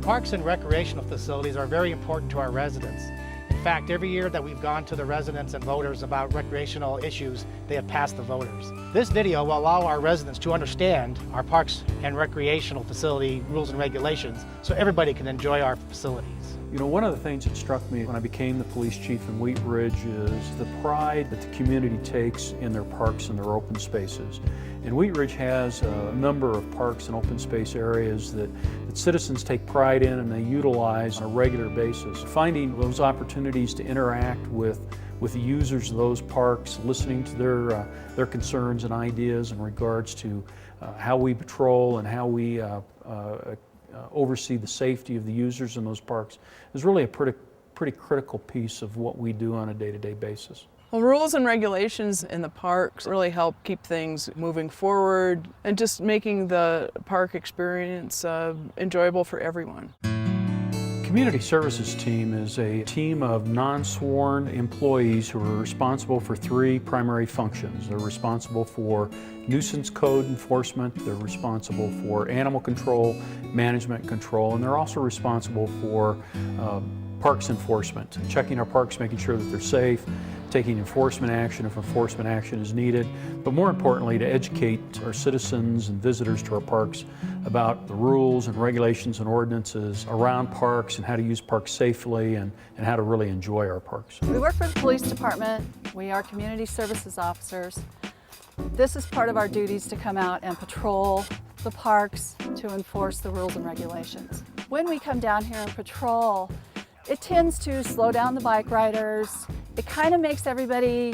Parks and recreational facilities are very important to our residents. In fact, every year that we've gone to the residents and voters about recreational issues, they have passed the voters. This video will allow our residents to understand our parks and recreational facility rules and regulations so everybody can enjoy our facilities. You know, one of the things that struck me when I became the police chief in Wheat Ridge is the pride that the community takes in their parks and their open spaces. And Wheat Ridge has a number of parks and open space areas that citizens take pride in and they utilize on a regular basis. Finding those opportunities to interact with the users of those parks, listening to their concerns and ideas in regards to how we patrol and how we oversee the safety of the users in those parks is really a pretty critical piece of what we do on a day-to-day basis. Well, rules and regulations in the parks really help keep things moving forward and just making the park experience enjoyable for everyone. Community Services Team is a team of non-sworn employees who are responsible for three primary functions. They're responsible for nuisance code enforcement, they're responsible for animal control, management control, and they're also responsible for parks enforcement, checking our parks, making sure that they're safe, taking enforcement action if enforcement action is needed, but more importantly to educate our citizens and visitors to our parks about the rules and regulations and ordinances around parks and how to use parks safely and how to really enjoy our parks. We work for the police department. We are community services officers. This is part of our duties to come out and patrol the parks to enforce the rules and regulations. When we come down here and patrol, it tends to slow down the bike riders. It kind of makes everybody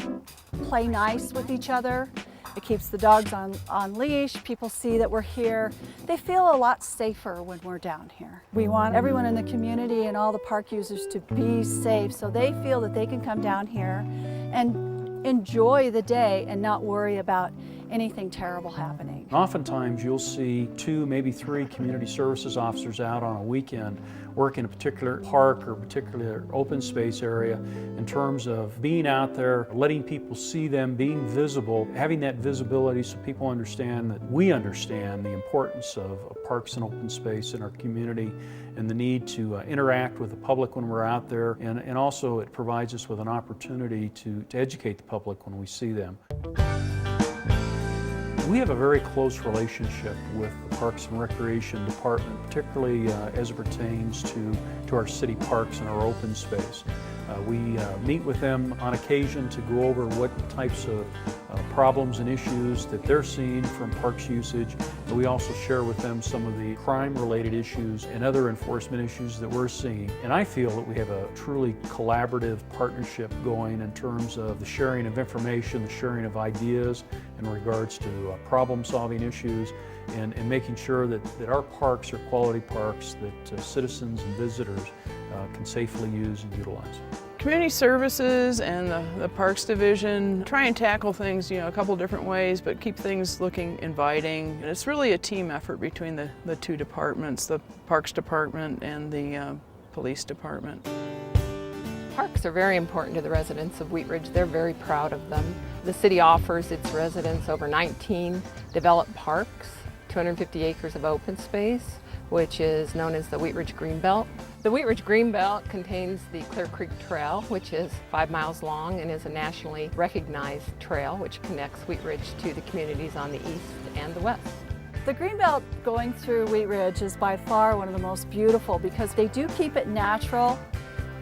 play nice with each other. It keeps the dogs on leash. People see that we're here. They feel a lot safer when we're down here. We want everyone in the community and all the park users to be safe so they feel that they can come down here and enjoy the day and not worry about anything terrible happening. Oftentimes you'll see 2, maybe 3 community services officers out on a weekend working a particular park or particular open space area in terms of being out there, letting people see them, being visible, having that visibility so people understand that we understand the importance of parks and open space in our community and the need to interact with the public when we're out there, and also it provides us with an opportunity to educate the public when we see them. We have a very close relationship with the Parks and Recreation Department, particularly as it pertains to our city parks and our open space. We meet with them on occasion to go over what types of problems and issues that they're seeing from parks usage. But we also share with them some of the crime-related issues and other enforcement issues that we're seeing. And I feel that we have a truly collaborative partnership going in terms of the sharing of information, the sharing of ideas in regards to problem-solving issues, and making sure that our parks are quality parks that citizens and visitors can safely use and utilize. Community Services and the Parks Division try and tackle things, a couple different ways, but keep things looking inviting. And it's really a team effort between the two departments, the Parks Department and the Police Department. Parks are very important to the residents of Wheat Ridge. They're very proud of them. The city offers its residents over 19 developed parks, 250 acres of open space, which is known as the Wheat Ridge Greenbelt. The Wheat Ridge Greenbelt contains the Clear Creek Trail, which is 5 miles long and is a nationally recognized trail which connects Wheat Ridge to the communities on the east and the west. The Greenbelt going through Wheat Ridge is by far one of the most beautiful because they do keep it natural.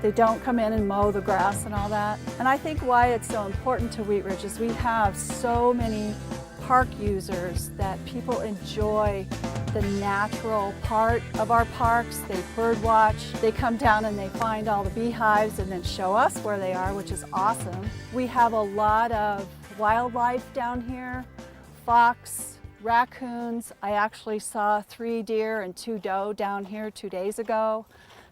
They don't come in and mow the grass and all that. And I think why it's so important to Wheat Ridge is we have so many park users that people enjoy the natural part of our parks. They bird watch, they come down and they find all the beehives and then show us where they are, which is awesome. We have a lot of wildlife down here, fox, raccoons. I actually saw 3 deer and 2 doe down here 2 days ago.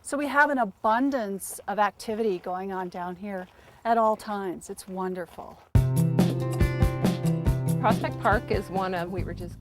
So we have an abundance of activity going on down here at all times. It's wonderful. Prospect Park is one of Wheat Ridge's